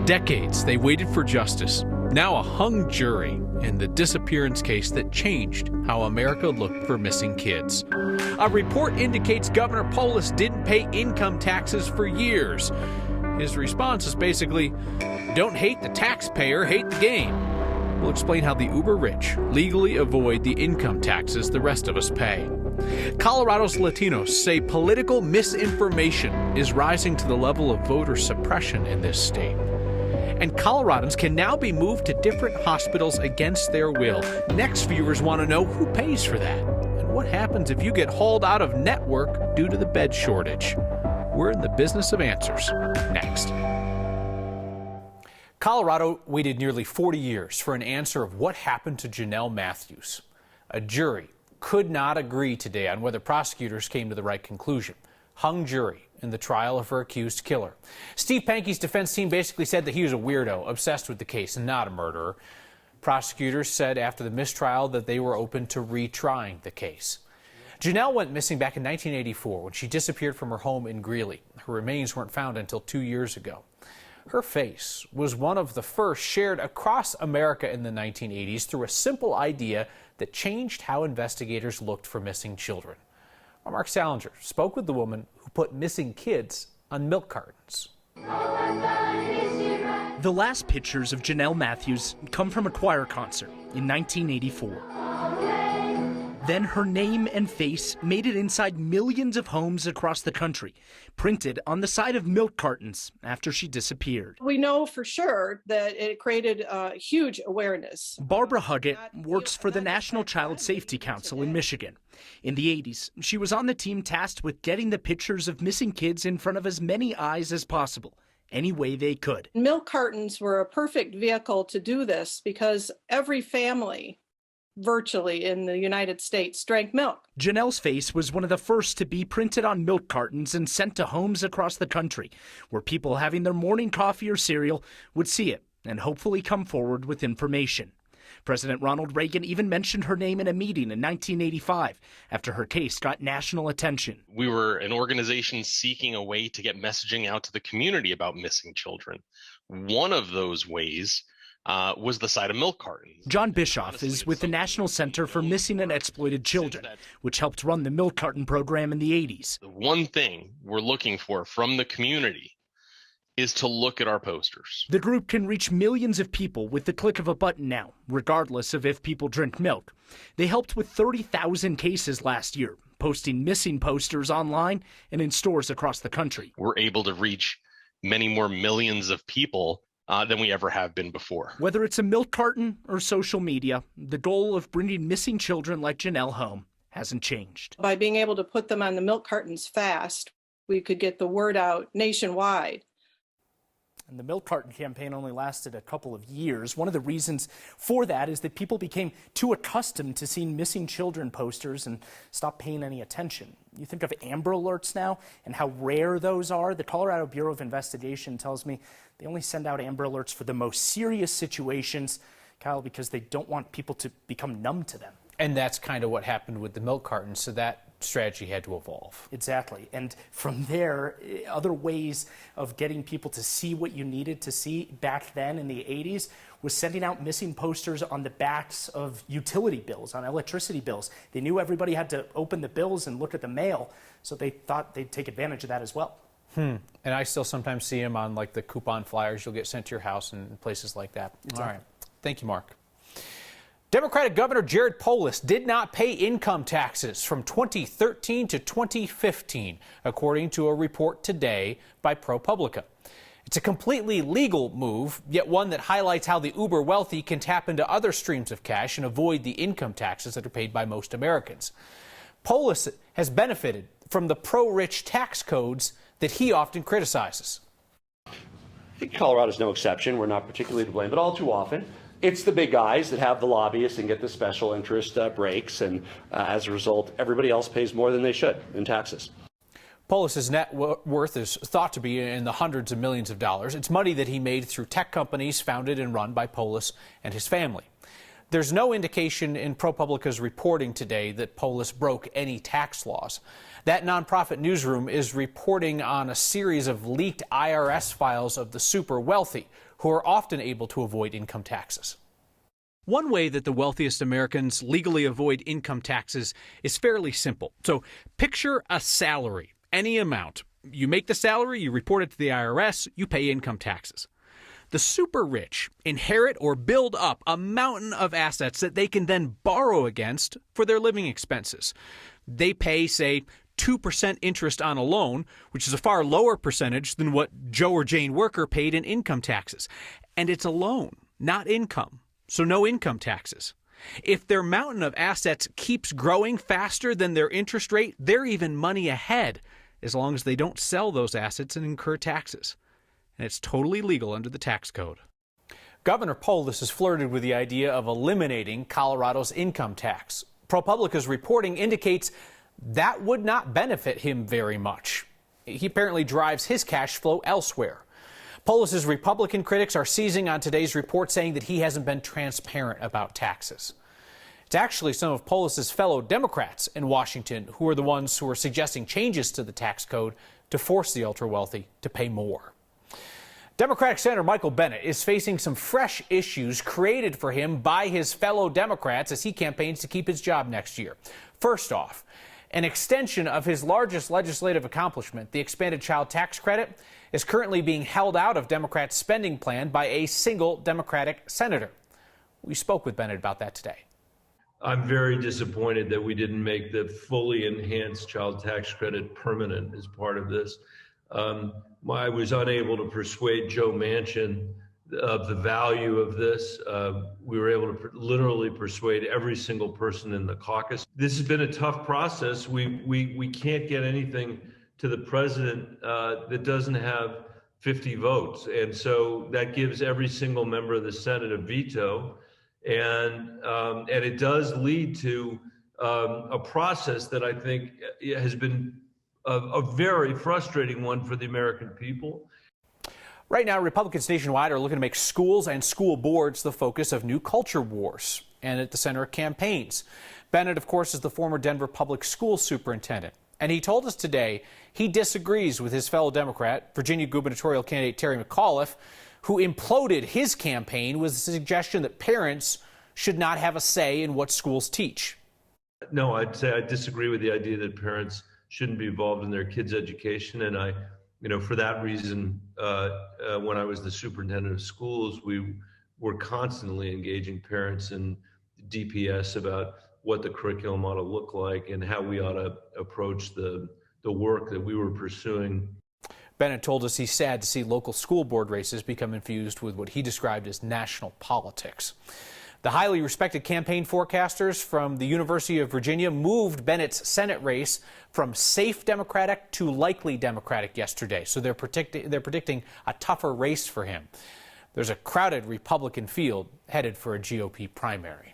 decades, they waited for justice. Now a hung jury in the disappearance case that changed how America looked for missing kids. A report indicates Governor Polis didn't pay income taxes for years. His response is basically, don't hate the taxpayer, hate the game. We'll explain how the uber-rich legally avoid the income taxes the rest of us pay. Colorado's Latinos say political misinformation is rising to the level of voter suppression in this state. And Coloradans can now be moved to different hospitals against their will. Next, viewers want to know who pays for that and what happens if you get hauled out of network due to the bed shortage. We're in the business of answers. Next. Colorado waited nearly 40 years for an answer of what happened to Janelle Matthews. A jury could not agree today on whether prosecutors came to the right conclusion. Hung jury in the trial of her accused killer. Steve Pankey's defense team basically said that he was a weirdo, obsessed with the case and not a murderer. Prosecutors said after the mistrial that they were open to retrying the case. Janelle went missing back in 1984 when she disappeared from her home in Greeley. Her remains weren't found until 2 years ago. Her face was one of the first shared across America in the 1980s through a simple idea that changed how investigators looked for missing children. Our Mark Salinger spoke with the woman who put missing kids on milk cartons. The last pictures of Janelle Matthews come from a choir concert in 1984. Then her name and face made it inside millions of homes across the country, printed on the side of milk cartons after she disappeared. We know for sure that it created huge awareness. Barbara Huggett works for the National Child Safety Council in Michigan. In the 80s, she was on the team tasked with getting the pictures of missing kids in front of as many eyes as possible, any way they could. Milk cartons were a perfect vehicle to do this because every family virtually in the United States drank milk. Janelle's face was one of the first to be printed on milk cartons and sent to homes across the country, where people having their morning coffee or cereal would see it and hopefully come forward with information. President Ronald Reagan even mentioned her name in a meeting in 1985 after her case got national attention. We were an organization seeking a way to get messaging out to the community about missing children. One of those ways was the side of milk cartons. John Bischoff is with the National Center for Missing and Exploited Children, which helped run the milk carton program in the 80s. The one thing we're looking for from the community is to look at our posters. The group can reach millions of people with the click of a button now, regardless of if people drink milk. They helped with 30,000 cases last year, posting missing posters online and in stores across the country. We're able to reach many more millions of people than we ever have been before. Whether it's a milk carton or social media, the goal of bringing missing children like Janelle home hasn't changed. By being able to put them on the milk cartons fast, we could get the word out nationwide. And the milk carton campaign only lasted a couple of years. One of the reasons for that is that people became too accustomed to seeing missing children posters and stopped paying any attention. You think of Amber Alerts now and how rare those are. The Colorado Bureau of Investigation tells me they only send out Amber Alerts for the most serious situations, Kyle, because they don't want people to become numb to them. And that's kind of what happened with the milk cartons, so that strategy had to evolve. Exactly. And from there, other ways of getting people to see what you needed to see back then in the 80s was sending out missing posters on the backs of utility bills, on electricity bills. They knew everybody had to open the bills and look at the mail, so they thought they'd take advantage of that as well. And I still sometimes see them on like the coupon flyers you'll get sent to your house and places like that. Exactly. All right. Thank you, Mark. Democratic Governor Jared Polis did not pay income taxes from 2013 to 2015, according to a report today by ProPublica. It's a completely legal move, yet one that highlights how the uber wealthy can tap into other streams of cash and avoid the income taxes that are paid by most Americans. Polis has benefited from the pro-rich tax codes that he often criticizes. I think Colorado's no exception. We're not particularly to blame, but all too often, it's the big guys that have the lobbyists and get the special interest breaks, and as a result, everybody else pays more than they should in taxes. Polis's net worth is thought to be in the hundreds of millions of dollars. It's money that he made through tech companies founded and run by Polis and his family. There's no indication in ProPublica's reporting today that Polis broke any tax laws. That nonprofit newsroom is reporting on a series of leaked IRS files of the super wealthy who are often able to avoid income taxes. One way that the wealthiest Americans legally avoid income taxes is fairly simple. So picture a salary, any amount. You make the salary, you report it to the IRS, you pay income taxes. The super rich inherit or build up a mountain of assets that they can then borrow against for their living expenses. They pay, say, 2% interest on a loan, which is a far lower percentage than what Joe or Jane Worker paid in income taxes. And it's a loan, not income. So no income taxes. If their mountain of assets keeps growing faster than their interest rate, they're even money ahead, as long as they don't sell those assets and incur taxes. And it's totally legal under the tax code. Governor Polis has flirted with the idea of eliminating Colorado's income tax. ProPublica's reporting indicates that would not benefit him very much. He apparently drives his cash flow elsewhere. Polis's Republican critics are seizing on today's report, saying that he hasn't been transparent about taxes. It's actually some of Polis's fellow Democrats in Washington who are the ones who are suggesting changes to the tax code to force the ultra-wealthy to pay more. Democratic Senator Michael Bennet is facing some fresh issues created for him by his fellow Democrats as he campaigns to keep his job next year. First off, an extension of his largest legislative accomplishment, the expanded child tax credit, is currently being held out of Democrats' spending plan by a single Democratic senator. We spoke with Bennet about that today. I'm very disappointed that we didn't make the fully enhanced child tax credit permanent as part of this. I was unable to persuade Joe Manchin of the value of this. We were able to literally persuade every single person in the caucus. This has been a tough process. We can't get anything to the president that doesn't have 50 votes. And so that gives every single member of the Senate a veto. And it does lead to a process that I think has been a very frustrating one for the American people. Right now, Republicans nationwide are looking to make schools and school boards the focus of new culture wars and at the center of campaigns. Bennet, of course, is the former Denver public school superintendent. And he told us today he disagrees with his fellow Democrat, Virginia gubernatorial candidate Terry McAuliffe, who imploded his campaign with the suggestion that parents should not have a say in what schools teach. No, I'd say I disagree with the idea that parents shouldn't be involved in their kids' education. And for that reason, when I was the superintendent of schools, we were constantly engaging parents and DPS about what the curriculum ought to look like and how we ought to approach the work that we were pursuing. Bennet told us he's sad to see local school board races become infused with what he described as national politics. The highly respected campaign forecasters from the University of Virginia moved Bennett's Senate race from safe Democratic to likely Democratic yesterday. So they're predicting a tougher race for him. There's a crowded Republican field headed for a GOP primary.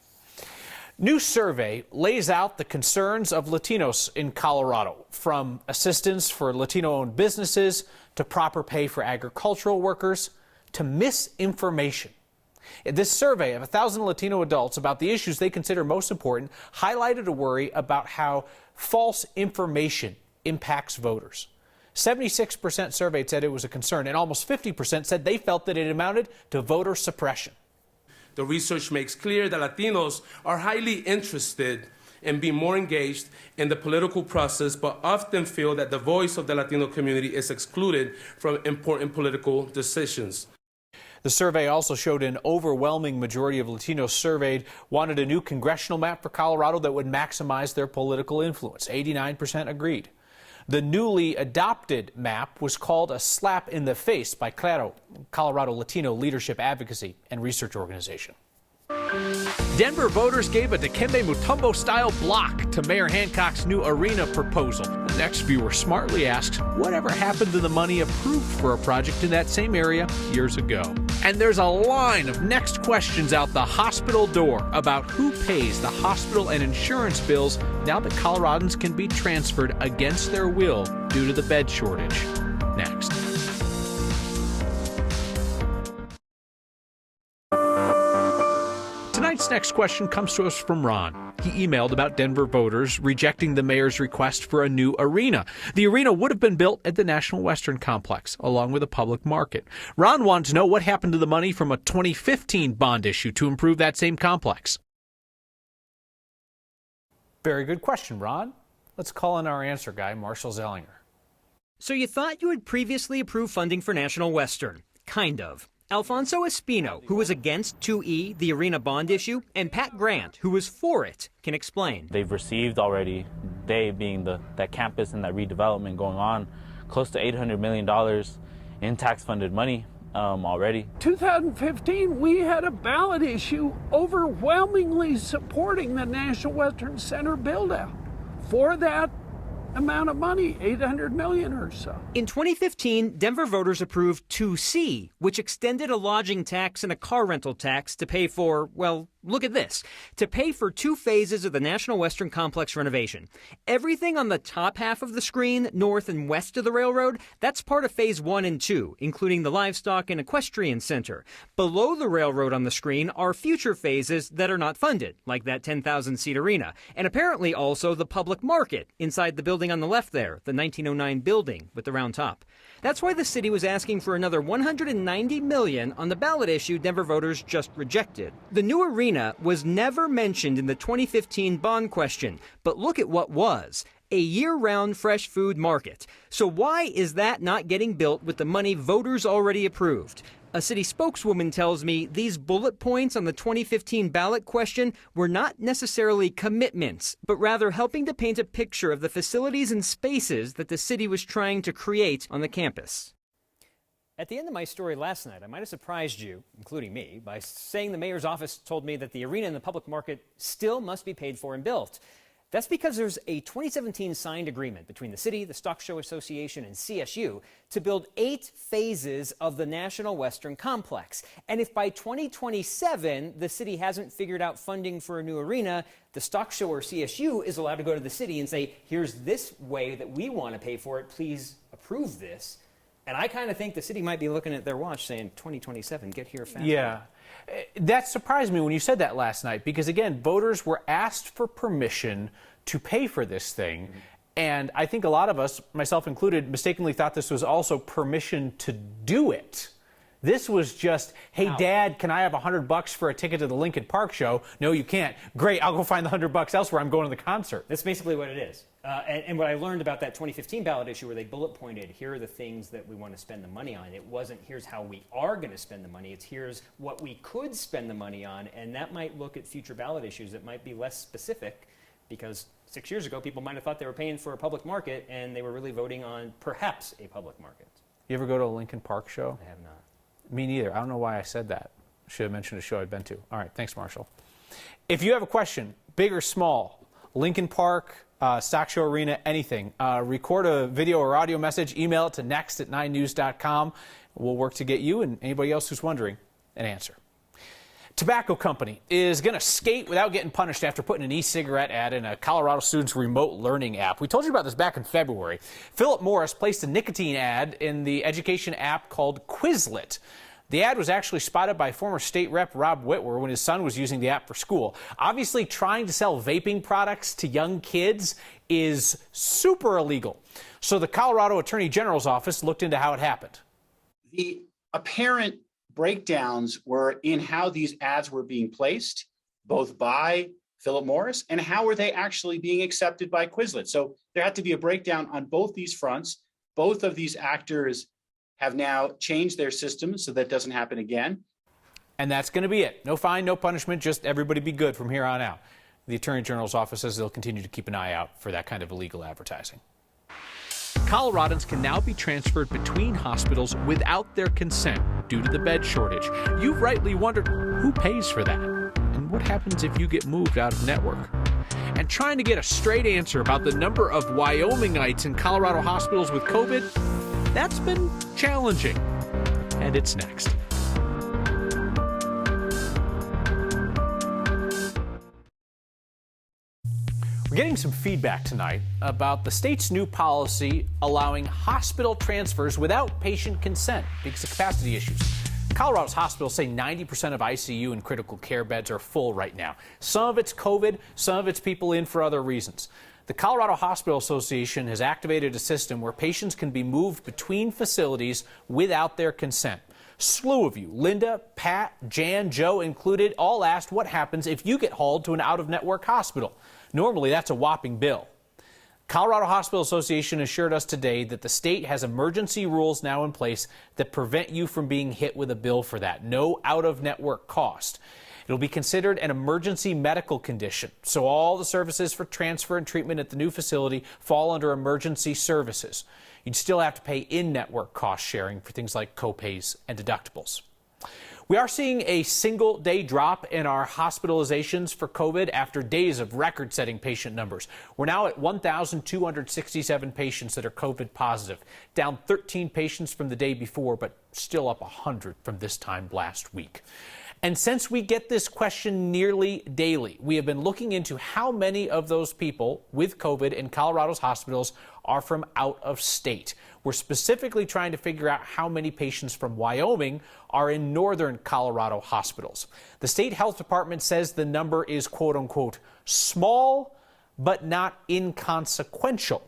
New survey lays out the concerns of Latinos in Colorado, from assistance for Latino-owned businesses to proper pay for agricultural workers to misinformation. This survey of 1,000 Latino adults about the issues they consider most important highlighted a worry about how false information impacts voters. 76% surveyed said it was a concern, and almost 50% said they felt that it amounted to voter suppression. The research makes clear that Latinos are highly interested in being more engaged in the political process, but often feel that the voice of the Latino community is excluded from important political decisions. The survey also showed an overwhelming majority of Latinos surveyed wanted a new congressional map for Colorado that would maximize their political influence. 89% agreed. The newly adopted map was called a slap in the face by Claro, Colorado Latino Leadership Advocacy and Research Organization. Denver voters gave a Dikembe Mutombo-style block to Mayor Hancock's new arena proposal. The next viewer smartly asked, whatever happened to the money approved for a project in that same area years ago? And there's a line of next questions out the hospital door about who pays the hospital and insurance bills now that Coloradans can be transferred against their will due to the bed shortage. Next. Tonight's next question comes to us from Ron. He emailed about Denver voters rejecting the mayor's request for a new arena. The arena would have been built at the National Western Complex, along with a public market. Ron wanted to know what happened to the money from a 2015 bond issue to improve that same complex. Very good question, Ron. Let's call in our answer guy, Marshall Zellinger. So you thought you had previously approved funding for National Western. Kind of. Alfonso Espino, who was against 2E, the arena bond issue, and Pat Grant, who was for it, can explain. They've received already, they being that campus and that redevelopment going on, close to $800 million in tax-funded money already. 2015, we had a ballot issue overwhelmingly supporting the National Western Center build-out for that amount of money, $800 million or so. In 2015, Denver voters approved 2C, which extended a lodging tax and a car rental tax to pay for, well, look at this, to pay for 2 phases of the National Western Complex renovation. Everything on the top half of the screen, north and west of the railroad, that's part of phase 1 and 2, including the livestock and equestrian center. Below the railroad on the screen are future phases that are not funded, like that 10,000-seat arena, and apparently also the public market inside the building on the left there, the 1909 building with the round top. That's why the city was asking for another $190 million on the ballot issue Denver voters just rejected. The new arena was never mentioned in the 2015 bond question, but look at what was. A year-round fresh food market. So why is that not getting built with the money voters already approved? A city spokeswoman tells me these bullet points on the 2015 ballot question were not necessarily commitments, but rather helping to paint a picture of the facilities and spaces that the city was trying to create on the campus. At the end of my story last night, I might have surprised you, including me, by saying the mayor's office told me that the arena in the public market still must be paid for and built. That's because there's a 2017 signed agreement between the city, the Stock Show Association, and CSU to build 8 phases of the National Western Complex. And if by 2027 the city hasn't figured out funding for a new arena, the Stock Show or CSU is allowed to go to the city and say, here's this way that we want to pay for it, please approve this. And I kind of think the city might be looking at their watch saying, 2027, get here fast. Yeah. That surprised me when you said that last night, because again, voters were asked for permission to pay for this thing. Mm-hmm. And I think a lot of us, myself included, mistakenly thought this was also permission to do it. This was just, hey, Dad, can I have $100 for a ticket to the Linkin Park show? No, you can't. Great, I'll go find the $100 elsewhere. I'm going to the concert. That's basically what it is. And what I learned about that 2015 ballot issue where they bullet pointed, here are the things that we want to spend the money on. It wasn't, here's how we are going to spend the money. It's here's what we could spend the money on. And that might look at future ballot issues that might be less specific, because 6 years ago, people might have thought they were paying for a public market, and they were really voting on perhaps a public market. You ever go to a Linkin Park show? I have not. Me neither. I don't know why I said that. Should have mentioned a show I'd been to. All right, thanks, Marshall. If you have a question, big or small, Linkin Park, Stock Show Arena, anything, record a video or audio message, email it to next@9news.com. We'll work to get you and anybody else who's wondering an answer. Tobacco company is going to skate without getting punished after putting an e-cigarette ad in a Colorado student's remote learning app. We told you about this back in February. Philip Morris placed a nicotine ad in the education app called Quizlet. The ad was actually spotted by former state rep Rob Whitwer when his son was using the app for school. Obviously, trying to sell vaping products to young kids is super illegal. So the Colorado Attorney General's office looked into how it happened. The apparent breakdowns were in how these ads were being placed, both by Philip Morris and how were they actually being accepted by Quizlet. So there had to be a breakdown on both these fronts. Both of these actors have now changed their system so that doesn't happen again. And that's going to be it. No fine, no punishment, just everybody be good from here on out. The Attorney General's office says they'll continue to keep an eye out for that kind of illegal advertising. Coloradans can now be transferred between hospitals without their consent due to the bed shortage. You've rightly wondered who pays for that and what happens if you get moved out of network. And trying to get a straight answer about the number of Wyomingites in Colorado hospitals with COVID, that's been challenging. And it's next. We're getting some feedback tonight about the state's new policy allowing hospital transfers without patient consent because of capacity issues. Colorado's hospitals say 90% of ICU and critical care beds are full right now. Some of it's COVID, some of it's people in for other reasons. The Colorado Hospital Association has activated a system where patients can be moved between facilities without their consent. Slew of you, Linda, Pat, Jan, Joe included, all asked what happens if you get hauled to an out-of-network hospital. Normally, that's a whopping bill. Colorado Hospital Association assured us today that the state has emergency rules now in place that prevent you from being hit with a bill for that. No out-of-network cost. It'll be considered an emergency medical condition, so all the services for transfer and treatment at the new facility fall under emergency services. You'd still have to pay in-network cost sharing for things like copays and deductibles. We are seeing a single-day drop in our hospitalizations for COVID after days of record-setting patient numbers. We're now at 1,267 patients that are COVID positive, down 13 patients from the day before, but still up 100 from this time last week. And since we get this question nearly daily, we have been looking into how many of those people with COVID in Colorado's hospitals are from out of state. We're specifically trying to figure out how many patients from Wyoming are in northern Colorado hospitals. The state health department says the number is quote unquote small, but not inconsequential.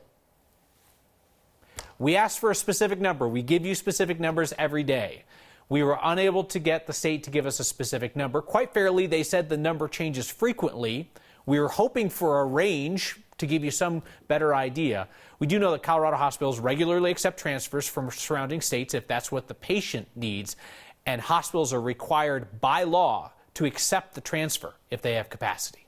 We asked for a specific number. We give you specific numbers every day. We were unable to get the state to give us a specific number. Quite fairly, they said the number changes frequently. We were hoping for a range to give you some better idea. We do know that Colorado hospitals regularly accept transfers from surrounding states if that's what the patient needs, and hospitals are required by law to accept the transfer if they have capacity.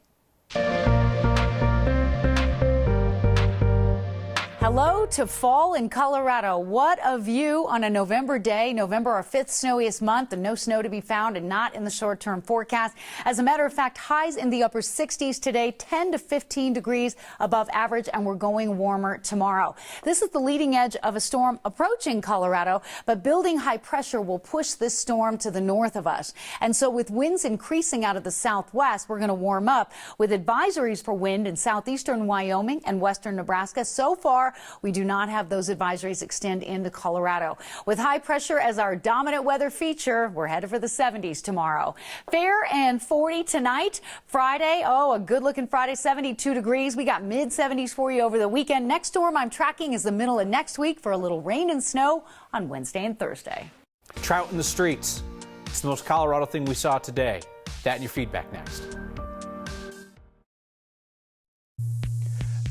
Hello to fall in Colorado. What a view on a November day. November, our 5th snowiest month, and no snow to be found and not in the short-term forecast. As a matter of fact, highs in the upper 60s today, 10 to 15 degrees above average, and we're going warmer tomorrow. This is the leading edge of a storm approaching Colorado, but building high pressure will push this storm to the north of us. And so with winds increasing out of the southwest, we're going to warm up with advisories for wind in southeastern Wyoming and western Nebraska. So far, we do not have those advisories extend into Colorado. With high pressure as our dominant weather feature, we're headed for the 70s tomorrow. Fair and 40 tonight. Friday, a good-looking Friday, 72 degrees. We got mid-70s for you over the weekend. Next storm I'm tracking is the middle of next week for a little rain and snow on Wednesday and Thursday. Trout in the streets. It's the most Colorado thing we saw today. That and your feedback next.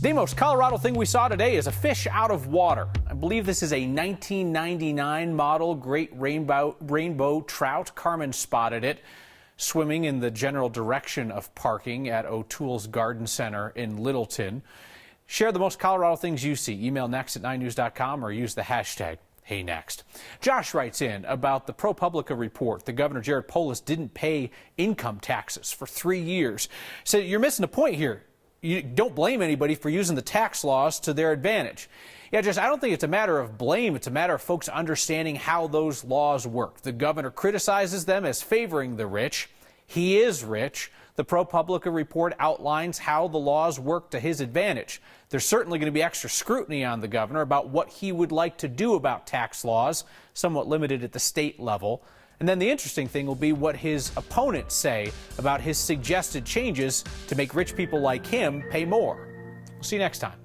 The most Colorado thing we saw today is a fish out of water. I believe this is a 1999 model great rainbow trout. Carmen spotted it swimming in the general direction of parking at O'Toole's Garden Center in Littleton. Share the most Colorado things you see. Email next@9news.com or use the hashtag #HeyNext. Josh writes in about the ProPublica report. The Governor Jared Polis didn't pay income taxes for 3 years. Said you're missing a point here. You don't blame anybody for using the tax laws to their advantage. Yeah, I don't think it's a matter of blame. It's a matter of folks understanding how those laws work. The governor criticizes them as favoring the rich. He is rich. The ProPublica report outlines how the laws work to his advantage. There's certainly going to be extra scrutiny on the governor about what he would like to do about tax laws, somewhat limited at the state level. And then the interesting thing will be what his opponents say about his suggested changes to make rich people like him pay more. We'll see you next time.